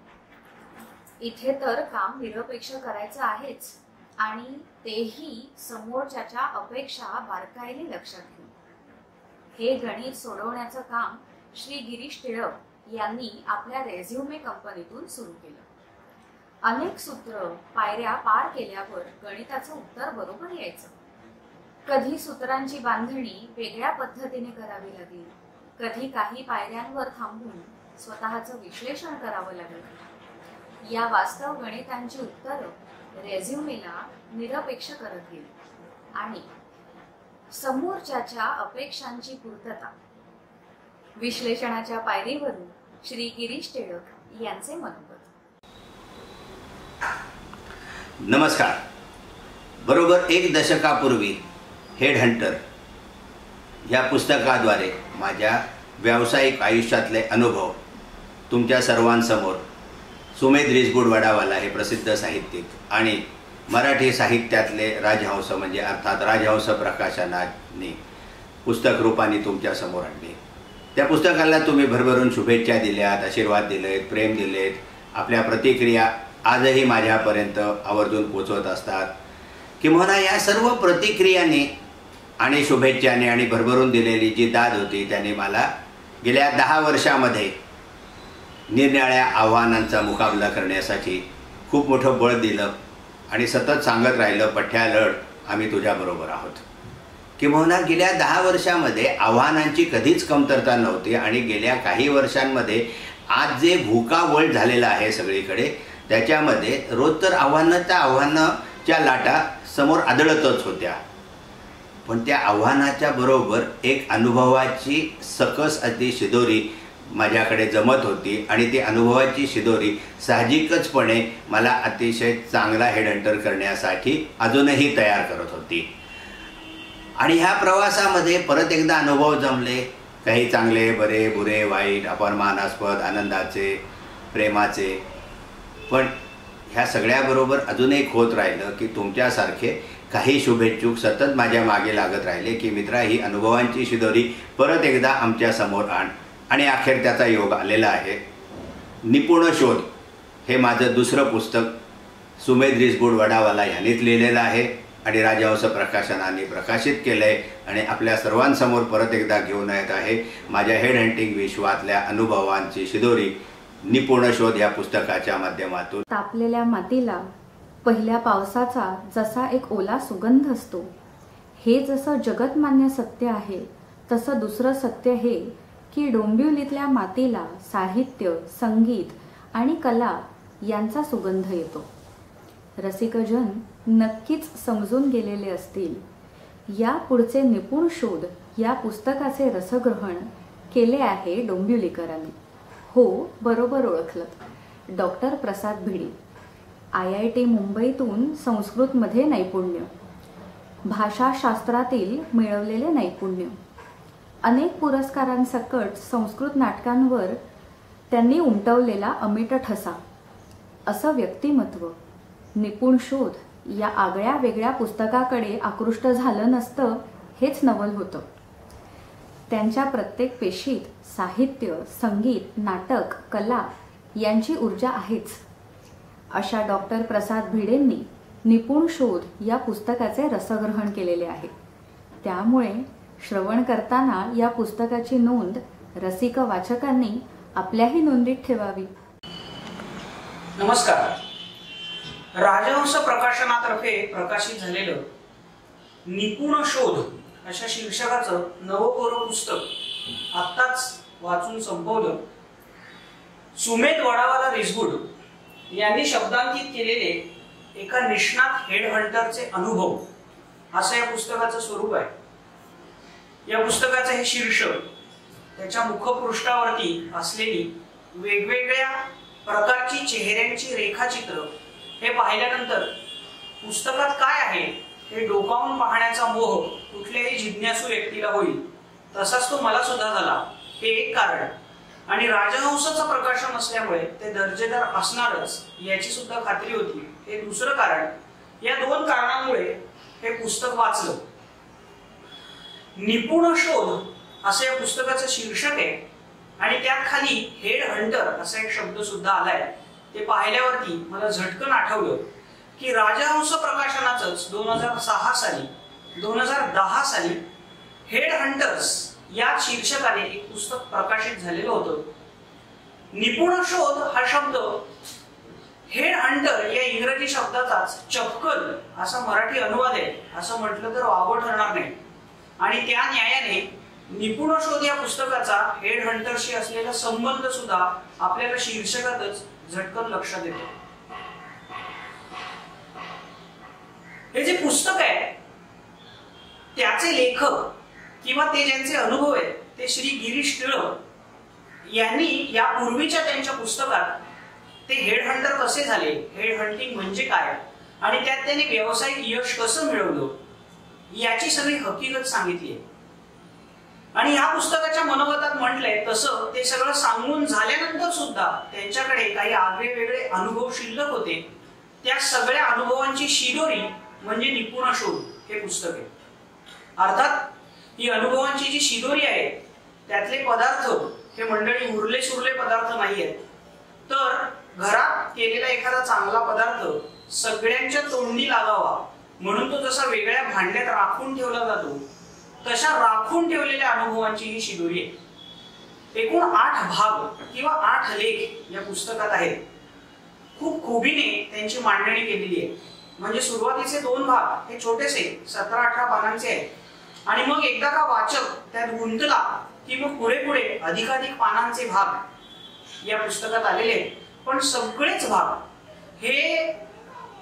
इथे तर काम निरपेक्ष करायचं आहेच, आणि तेही समोरच्याच्या अपेक्षा बारकाईने लक्षात घेऊन. हे गणित सोडवण्याचं काम श्री गिरीश टिळक यांनी आपल्या रेझ्युमे कंपनीतून सुरू केलं. अनेक सूत्र पायऱ्या पार केल्यावर गणिताचं उत्तर बरोबर यायचं. कधी सूत्रांची बांधणी वेगळ्या पद्धतीने करावी लागली, कधी काही पायऱ्यांवर थांबून स्वतःचं विश्लेषण करावं लागलं. या वास्तव गणितांची उत्तरं रेझ्युमेला निरपेक्ष करत गेली आणि समोरच्याच्या अपेक्षांची पूर्तता. विश्लेषणाच्या पायरीवरून श्री गिरीश टिळक यांचे मनोगत. नमस्कार. बरोबर 1 दशकापूर्वी हेडहंटर या पुस्तकाद्वारे माझ्या व्यावसायिक आयुष्यातले अनुभव तुमच्या सर्वांसमोर सुमेध रिसबूड वडावाला हे प्रसिद्ध साहित्यिक आणि मराठी साहित्यातले राजहंस म्हणजे अर्थात राजहंस प्रकाशनाने पुस्तक रूपाने तुमच्या समोर आणले. त्या पुस्तकाला तुम्ही भरभरून शुभेच्छा दिल्यात, आशीर्वाद दिलेत, प्रेम दिलेत. आपल्या प्रतिक्रिया आजही माझ्यापर्यंत आवर्जून पोचवत असतात. किंवा या सर्व प्रतिक्रियाने आणि शुभेच्छाने आणि भरभरून दिलेली जी दाद होती त्याने मला गेल्या 10 वर्षामध्ये निरनिराळ्या आव्हानांचा मुकाबला करण्यासाठी खूप मोठं बळ दिलं आणि सतत सांगत राहिलं, पठ्या लढ, आम्ही तुझ्याबरोबर आहोत. किंवा गेल्या 10 वर्षामध्ये आव्हानांची कधीच कमतरता नव्हती आणि गेल्या काही वर्षांमध्ये आज जे भूकावळ झालेलं आहे सगळीकडे त्याच्यामध्ये रोज तर आव्हानाच्या लाटा समोर आदळतच होत्या. पण त्या आव्हानाच्या बरोबर एक अनुभवाची सकस अति शिदोरी माझ्याकडे जमत होती आणि ती अनुभवाची शिदोरी साहजिकचपणे मला अतिशय चांगला हेडहंटर करण्यासाठी अजूनही तयार करत होती. आणि ह्या प्रवासामध्ये परत एकदा अनुभव जमले, काही चांगले, बरे, बुरे, वाईट, अपमानास्पद, आनंदाचे, प्रेमाचे. पण ह्या सगळ्याबरोबर अजून एक होत राहिलं की तुमच्यासारखे काही शुभेच्छुक सतत माझ्या मागे लागत राहिले की मित्रा, ही अनुभवांची शिदोरी परत एकदा आमच्या समोर आण. आणि अखेर त्याचा योग आलेला आहे. निपुण शोध हे माझं दुसरं पुस्तक सुमेध रिसबूड वडावाला यांनीच लिहिलेलं आहे आणि राजहंस प्रकाशनाने प्रकाशित केलं आहे आणि आपल्या सर्वांसमोर परत एकदा घेऊन येत आहे माझ्या हेड हंटिंग विश्वातल्या अनुभवांची शिदोरी निपुण शोध या पुस्तकाच्या माध्यमातून. तापलेल्या मातीला पहिल्या पावसाचा जसा एक ओला सुगंध असतो, हे जसं जगतमान्य सत्य आहे तसं दुसरं सत्य हे की डोंबिवलीतल्या मातीला साहित्य, संगीत आणि कला यांचा सुगंध येतो. रसिकजन नक्कीच समजून गेलेले असतील. या पुढचे निपुण शोध या पुस्तकाचे रसग्रहण केले आहे डोंबिवलीकरांनी. हो, बरोबर ओळखलं, डॉक्टर प्रसाद भिडे. IIT मुंबईतून संस्कृतमध्ये नैपुण्य, भाषाशास्त्रातील मिळवलेले नैपुण्य, अनेक पुरस्कारांसकट संस्कृत नाटकांवर त्यांनी उमटवलेला अमिट ठसा, असं व्यक्तिमत्व निपुण शोध या आगळ्या वेगळ्या पुस्तकाकडे आकृष्ट झालं नसतं हेच नवल होतं. त्यांच्या प्रत्येक पेशीत साहित्य, संगीत, नाटक, कला यांची ऊर्जा आहेच. अशा डॉक्टर प्रसाद भिडेंनी निपुण शोध या पुस्तकाचे रसग्रहण केलेले आहे. त्यामुळे श्रवण करताना या पुस्तकाची नोंद रसिक वाचकांनी आपल्याही नोंदीत ठेवावी. नमस्कार. राजहंस प्रकाशनातर्फे प्रकाशित झालेलं निपुण शोध अशा शीर्षकाचं नवकोरं पुस्तक आत्ताच वाचून संपवलं. सुमेध वडावाला रिसबूड यांनी शब्दांकित केलेले एका निष्णात हेडहंटरचे अनुभव असं या पुस्तकाचं स्वरूप आहे. या पुस्तकाचं हे शीर्षक, त्याच्या मुखपृष्ठावरती असलेली वेगवेगळ्या प्रकारची चेहऱ्यांची रेखाचित्र हे पाहिल्यानंतर पुस्तकात काय आहे हे डोकावून पाहण्याचा मोह कुठल्याही जिज्ञासू व्यक्तीला होईल. तसाच तो मला सुद्धा झाला. हे एक कारण. आणि राजहंसाचं प्रकाशन असल्यामुळे ते दर्जेदार असणारच याची सुद्धा खात्री होती. हे दुसरं कारण. या दोन कारणांमुळे हे पुस्तक वाचलं. निपुण शोध असं या पुस्तकाचं शीर्षक आहे आणि त्यात खाली हेड हंटर असा एक शब्द सुद्धा आलाय. ते पाहिल्यावरती मला झटकन आठवलं की राजहंस प्रकाशनाचंच 2010 साली हेड हंटर्स या शीर्षकाने एक पुस्तक प्रकाशित झालेलं होतं. निपुण शोध हा शब्द हेड हंटर या इंग्रजी शब्दाचाच चपकल असा मराठी अनुवाद आहे असं म्हटलं तर वावं ठरणार नाही. आणि त्या न्यायाने निपुण शोध या पुस्तकाचा हेड हंटरशी असलेला संबंध सुद्धा आपल्याला शीर्षकातच झटकन लक्षात येतो. हे जे पुस्तक आहे त्याचे लेखक किंवा ते ज्यांचे अनुभव आहेत ते श्री गिरीश टिळक यांनी यापूर्वीच्या त्यांच्या पुस्तकात ते हेड हंटर कसे झाले, हेड हंटिंग म्हणजे काय आणि त्यात त्यांनी व्यावसायिक यश कसं मिळवलं याची सगळी हकीकत सांगितली आहे. आणि या पुस्तकाच्या मनोगतात म्हटलंय तसं ते सगळं सांगून झाल्यानंतर सुद्धा त्यांच्याकडे काही आगळे वेगळे अनुभव शिल्लक होते. त्या सगळ्या अनुभवांची शिदोरी म्हणजे निपुण शोध हे पुस्तक आहे. अर्थात ही अनुभवांची जी शिदोरी आहे त्यातले पदार्थ हे मंडळी उरले सुरले पदार्थ नाही आहेत. तर घरात केलेला एखादा चांगला पदार्थ सगळ्यांच्या तोंडी लागावा म्हणून तो जसा वेगळ्या भांड्यात राखून ठेवला जातो तशा राखून ठेवलेल्या अनुभवांची ही शिदोरी आहे. एकूण 8 भाग किंवा 8 लेख या पुस्तकात आहेत. खूप खुबीने त्यांची मांडणी केलेली आहे. म्हणजे सुरुवातीचे 2 भाग हे छोटेसे 17-18 पानांचे आहेत आणि मग एकदा का वाचक त्यात गुंतला की मग पुढे पुढे अधिकाधिक पानांचे भाग या पुस्तकात आलेले आहेत. पण सगळेच भाग हे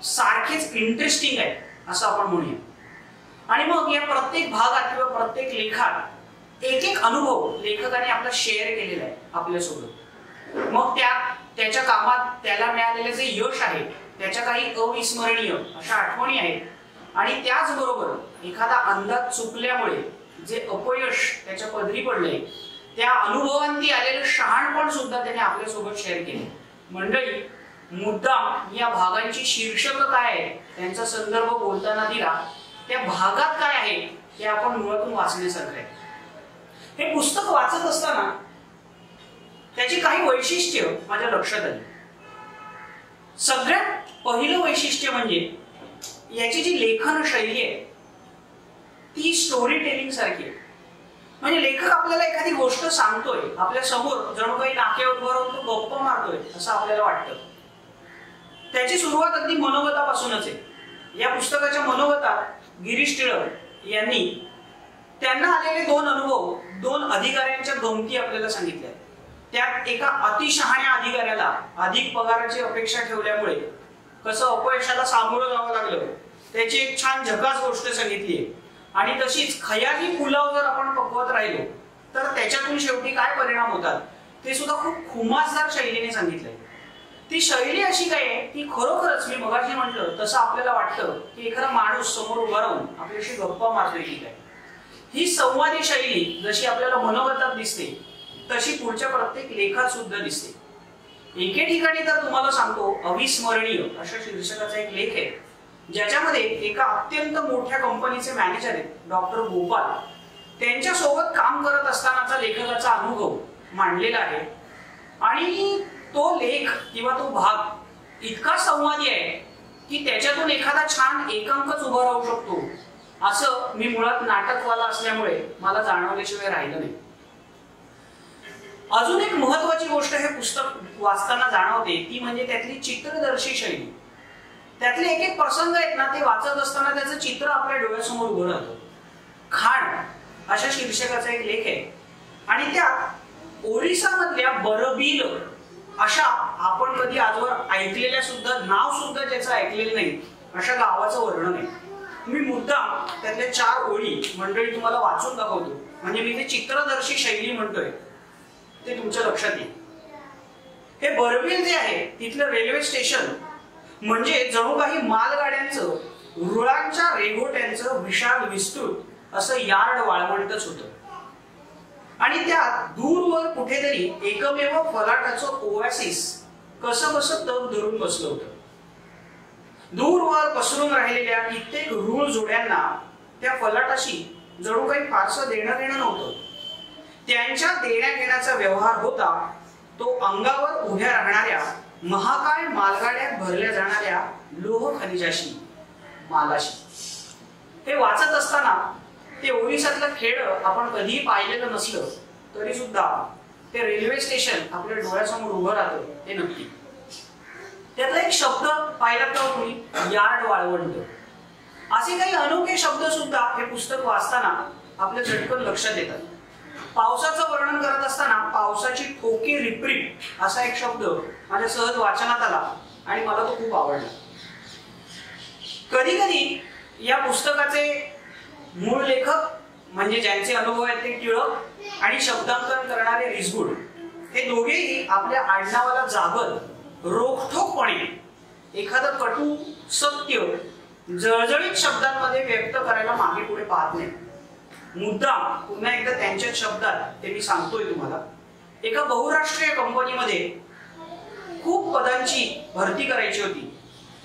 सारखेच इंटरेस्टिंग आहे असं आपण म्हणूया. आणि मग या प्रत्येक भागात किंवा प्रत्येक लेखात एक एक अनुभव लेखकाने आपला शेअर केलेला आहे आपल्यासोबत. मग त्याच्या कामात त्याला मिळालेले जे यश आहे त्याच्या काही अविस्मरणीय अशा आठवणी आहेत. आणि त्याचबरोबर एखादा अंदाज चुकल्यामुळे जे अपयश त्याच्या पदरी पडले त्या अनुभवांती आलेलं शहाणपण सुद्धा त्याने आपल्यासोबत शेअर केले. मंडळी मुद्दाम या भागांची शीर्षक काय आहे त्यांचा संदर्भ बोलताना दिला. त्या भागात काय आहे ते आपण मुळातून वाचण्यासारखं आहे. हे पुस्तक वाचत असताना त्याची काही वैशिष्ट्य माझ्या लक्षात आली. सगळ्यात पहिलं वैशिष्ट्य म्हणजे याची जी लेखन शैली आहे ती स्टोरी टेलिंग सारखी आहे. म्हणजे लेखक आपल्याला एखादी गोष्ट सांगतोय आपल्या समोर जणू काही नाक्यावर उभा राहून तो गप्पा मारतोय असं आपल्याला वाटतं. त्याची सुरुवात अगदी मनोगतापासूनच आहे. या पुस्तकाच्या मनोगतात गिरीश टिळक यांनी त्यांना आलेले 2 अनुभव 2 अधिकाऱ्यांच्या गमती आपल्याला सांगितल्या. त्यात एका अतिशहाण्या अधिकाऱ्याला अधिक पगाराची अपेक्षा ठेवल्यामुळे कसं अपयशाला सामोरं जावं लागलं त्याची एक छान झकास गोष्ट सांगितली आहे. आणि तशीच खयाली पुलाव जर आपण पकवत राहिलो तर त्याच्यातून शेवटी काय परिणाम होतात ते सुद्धा खूप खुमासदार शैलीने सांगितलंय. ती शैली अशी काय आहे की खरोखरच मी मगाशी म्हटलं तसं आपल्याला वाटतं की एखादा माणूस समोर उभा राहून आपल्याशी गप्पा मारतोय की काय. ही संवादी शैली जशी आपल्याला मनोगतात दिसते तशी पुढच्या प्रत्येक लेखात सुद्धा दिसते. एके ठिकाणी तर तुम्हाला सांगतो अविस्मरणीय अशा शीर्षकाचा एक लेख आहे. ज्याच्यामध्ये एका अत्यंत मोठ्या कंपनीचे मॅनेजर आहेत डॉक्टर गोपाल, त्यांच्यासोबत काम करत असतानाचा लेखकाचा अनुभव मांडलेला आहे. आणि तो लेख किंवा तो भाग इतका संवादी आहे की त्याच्यातून एखादा छान एकांकच उभा राहू शकतो, असं मी मुळात नाटकवाला असल्यामुळे मला जाणवल्याशिवाय राहिलं नाही. अजून एक महत्वाची गोष्ट हे पुस्तक वाचताना जाणवते ती म्हणजे त्यातली चित्रदर्शी शैली. त्यातले एक एक प्रसंग आहेत ना, ते वाचत असताना त्याचं चित्र आपल्या डोळ्यासमोर उभं राहतं. खाण अशा शीर्षकाचा एक लेख आहे आणि त्यात ओरिसा मधल्या बरबील अशा आपण कधी आजवर ऐकलेल्या सुद्धा नाव सुद्धा ज्याचं ऐकलेलं नाही अशा गावाचं वर्णन आहे. मी मुद्दाम त्यातल्या 4 ओळी मंडळी तुम्हाला वाचून दाखवतो, म्हणजे मी ते चित्रदर्शी शैली म्हणतोय ते तुमच्या लक्षात येईल. हे बरबील जे आहे तिथलं रेल्वे स्टेशन म्हणजे जणू काही मालगाड्यांचं, रुळांच्या रेघोट्यांचं विशाल विस्तृत असं यार्ड वाळवंटच होतं. आणि त्यात दूरवर कुठेतरी एकमेव फलाटाचं ओएसिस कसं बसं तग धरून बसलं होतं. दूरवर पसरून राहिलेल्या कित्येक रूळ जोड्यांना त्या फलाटाशी जणू काही फारसं देणं घेणं नव्हतं. त्यांच्या देण्या घेण्याचा व्यवहार होता तो अंगावर उभ्या राहणाऱ्या महाकाय मालगाड्यात भरल्या जाणाऱ्या लोह खनिजाशी, मालाशी. हे वाचत असताना ते ओरिसातलं खेड आपण कधीही पाहिलेलं नसलं तरी सुद्धा ते रेल्वे स्टेशन आपल्या डोळ्यासमोर उभं राहतं हे नक्की. त्यातला एक शब्द पाहिला तर तुम्ही, यार्ड वाळवंट. असे काही अनोखे शब्द सुद्धा हे पुस्तक वाचताना आपल्या झटकन लक्षात येतात. पावसाचं वर्णन करत असताना पावसाची ठोके रिपरिप असा एक शब्द माझ्या सहज वाचनात आला आणि मला तो खूप आवडला. कधी कधी या पुस्तकाचे मूळ लेखक म्हणजे ज्यांचे अनुभव आहेत ते टिळक आणि शब्दांकन करणारे रिसगुड हे दोघेही आपल्या आडनावाला जागत रोखठोकपणे एखादं कटू सत्य जळजळीत शब्दांमध्ये व्यक्त करायला मागे पुढे पाहत नाही. मुद्दाम पुन्हा एकदा त्यांच्याच शब्दात ते मी सांगतोय तुम्हाला. एका बहुराष्ट्रीय कंपनीमध्ये खूप पदांची भरती करायची होती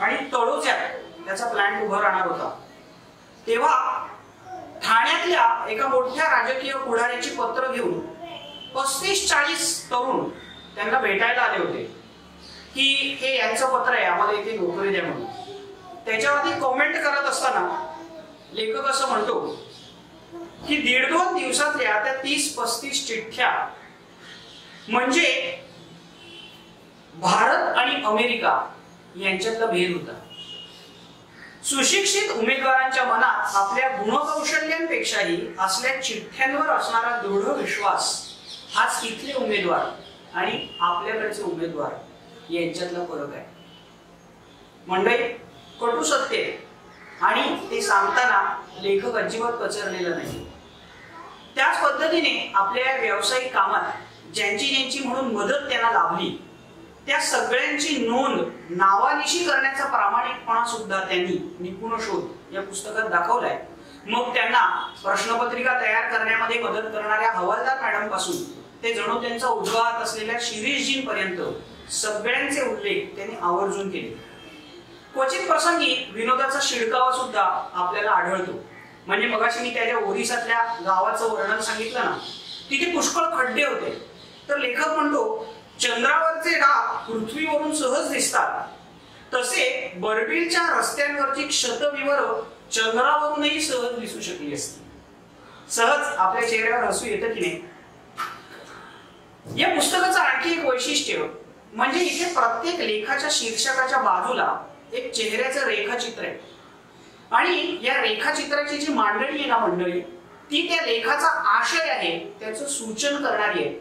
आणि तळोज्यात त्याचा प्लॅन उभा राहणार होता. तेव्हा ठाण्यातल्या एका मोठ्या राजकीय पुढाऱ्याची पत्र घेऊन 35-40 तरुण त्यांना भेटायला आले होते की हे यांचं पत्र आहे, आम्हाला इथे नोकरी द्या म्हणून. त्याच्यावरती कॉमेंट करत असताना लेखक असं म्हणतो की 1.5-2 दिवसातल्या त्या 30-35 चिठ्ठ्या म्हणजे भारत आणि अमेरिका यांच्यातला भेद होता. सुशिक्षित उमेदवारांच्या मनात आपल्या गुणकौशल्यांपेक्षाही असल्या चिठ्ठ्यांवर असणारा दृढ विश्वास हाच इथले उमेदवार आणि आपल्याकडचे उमेदवार यांच्यातला फरक आहे. मंडळी, कटू सत्य आणि ते सांगताना लेखक अजिबात कचरलेला नाही. त्याच पद्धतीने आपल्या व्यावसायिक कामात ज्यांची म्हणून मदत त्यांना लाभली त्या सगळ्यांची नोंद नावानिशी करण्याचा प्रामाणिकपणा सुद्धा त्यांनी निपुण शोध या पुस्तकात दाखवलाय. मग त्यांना प्रश्नपत्रिका तयार करण्यामध्ये मदत करणाऱ्या हवालदार मॅडम पासून ते जणू त्यांचा उजवा हात असलेल्या शिरीषजींपर्यंत सगळ्यांचे उल्लेख त्यांनी आवर्जून केले. क्वचित प्रसंगी विनोदाचा शिडकावा सुद्धा आपल्याला आढळतो. म्हणजे मगाशी मी त्याच्या ओरिसातल्या गावाचं वर्णन सांगितलं ना, तिथे पुष्कळ खड्डे होते. तर लेखक म्हणतो चंद्रावरचे डाग पृथ्वीवरून सहज दिसतात तसे बरबीलच्या रस्त्यांवरची क्षतविवरं चंद्रावरूनही सहज दिसू शकली असती. सहज आपल्या चेहऱ्यावर हसू येतं की नाही. या पुस्तकाचं आणखी एक वैशिष्ट्य म्हणजे इथे प्रत्येक लेखाच्या शीर्षकाच्या बाजूला एक चेहऱ्याचं रेखाचित्र आहे आणि या रेखाचित्राची जी मांडणी आहे ना मंडळी, ती त्या लेखाचा आशय आहे त्याचं सूचन करणारी आहे.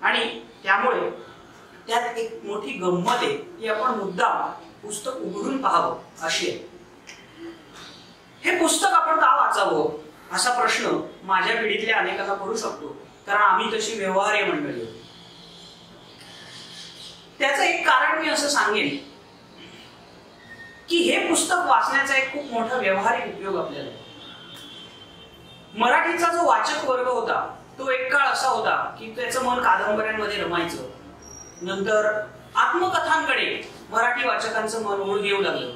आणि त्यामुळे त्यात एक मोठी गंमत आहे की आपण मुद्दाम पुस्तक उघडून पाहावं अशी आहे. हे पुस्तक आपण का वाचावं असा प्रश्न माझ्या पिढीतल्या अनेकांना पडू शकतो, कारण आम्ही तशी व्यवहार्य मंडळी आहोत. त्याचं एक कारण मी असं सांगेन की हे पुस्तक वाचण्याचा एक खूप मोठा व्यावहारिक उपयोग आपल्याला. मराठीचा जो वाचक वर्ग होता तो एक काळ असा होता की त्याचं मन कादंबऱ्यांमध्ये रमायचं. नंतर आत्मकथांकडे मराठी वाचकांचं मन ओढ घेऊ लागलं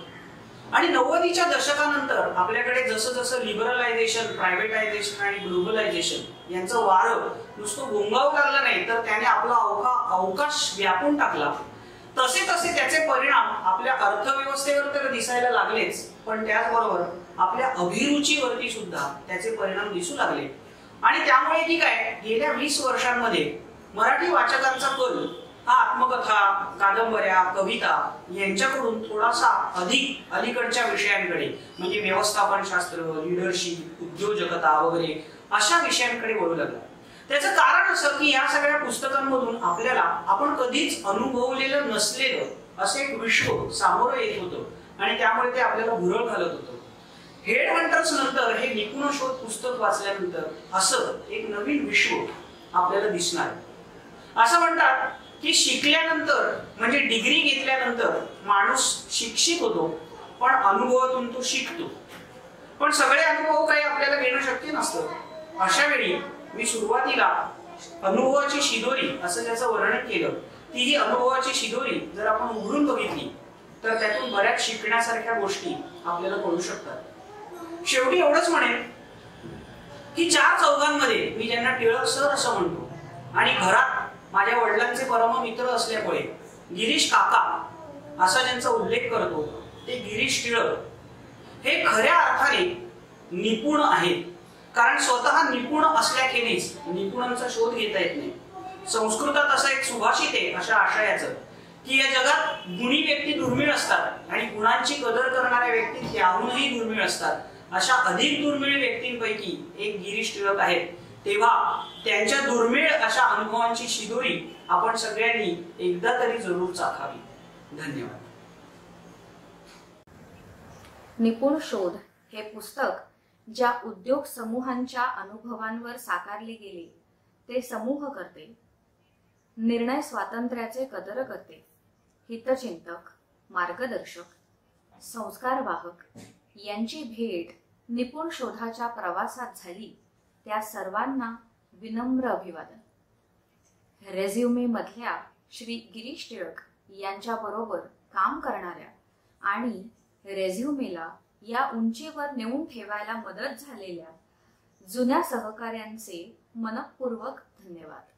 आणि 90च्या दशकानंतर आपल्याकडे जसं जसं लिबरलायझेशन, प्रायव्हेटायझेशन आणि ग्लोबलायझेशन यांचं वारं नुसतं घोंगावू लागलं नाही, तर त्याने आपला अवकाश व्यापून टाकला. तसे तसे त्याचे परिणाम आपल्या अर्थव्यवस्थेवर तर दिसायला लागलेच, पण त्याचबरोबर आपल्या अभिरुचीवरती सुद्धा त्याचे परिणाम दिसू लागले. आणि त्यामुळे की काय, गेल्या 20 वर्षांमध्ये मराठी वाचकांचा कल हा आत्मकथा, कादंबऱ्या, कविता यांच्याकडून थोडासा अधिक अलीकडच्या विषयांकडे म्हणजे व्यवस्थापन शास्त्र, लीडरशिप, उद्योजकता वगैरे अशा विषयांकडे वळू लागला. त्याचं कारण असं की या सगळ्या पुस्तकांमधून आपल्याला आपण कधीच अनुभवलेलं नसलेलं असं एक विश्व सामोरं येत होतं आणि त्यामुळे ते आपल्याला भुरळ घालत होतं. हेड हंटर्स नंतर हे निपुण शोध पुस्तक वाचल्यानंतर असं एक नवीन विश्व आपल्याला दिसणार. असं म्हणतात की शिकल्यानंतर म्हणजे डिग्री घेतल्यानंतर माणूस शिक्षित होतो, पण अनुभवातून तो शिकतो. पण सगळे अनुभव काही आपल्याला घेणं शक्य नसतं. अशा वेळी मी सुरुवातीला अनुभवाची शिदोरी असं त्याचं वर्णन केलं. ती ही अनुभवाची शिदोरी जर आपण उघडून बघितली तर त्यातून बऱ्याच शिकण्यासारख्या गोष्टी आपल्याला कळू शकतात. शेवटी एवढंच म्हणेन की 4 चौघांमध्ये मी ज्यांना टिळक सर असं म्हणतो आणि घरात माझ्या वडिलांचे परम मित्र असल्यामुळे गिरीश काका असा ज्यांचा उल्लेख करतो ते गिरीश टिळक हे खऱ्या अर्थाने निपुण आहेत. कारण स्वतः निपुण असल्याखेरीज निपुणांचा शोध घेता येत नाही. संस्कृतात असं एक सुभाषित आहे अशा आशयाचं की या जगात गुणी व्यक्ती दुर्मिळ असतात आणि गुणांची कदर करणाऱ्या व्यक्ती त्याहूनही दुर्मिळ असतात. अशा अधिक दुर्मिळ व्यक्तींपैकी एक गिरीश टिळक आहेत. तेव्हा त्यांच्या दुर्मिळ अशा अनुभवांची शिदोरी आपण सगळ्यांनी एकदा तरी जरूर चाखावी. धन्यवाद. निपुण शोध हे पुस्तक ज्या उद्योग समूहांच्या अनुभवांवर साकारले गेले ते समूह करते, निर्णय स्वातंत्र्याचे कदर करते, हितचिंतक, मार्गदर्शक, संस्कारवाहक यांची भेट निपुण शोधाच्या प्रवासात झाली त्या सर्वांना विनम्र अभिवादन. रेझ्युमे मधल्या श्री गिरीश टिळक यांच्या बरोबर काम करणाऱ्या आणि रेझ्युमेला या उंचीवर नेऊन ठेवायला मदत झालेल्या जुन्या सहकाऱ्यांचे मनपूर्वक धन्यवाद.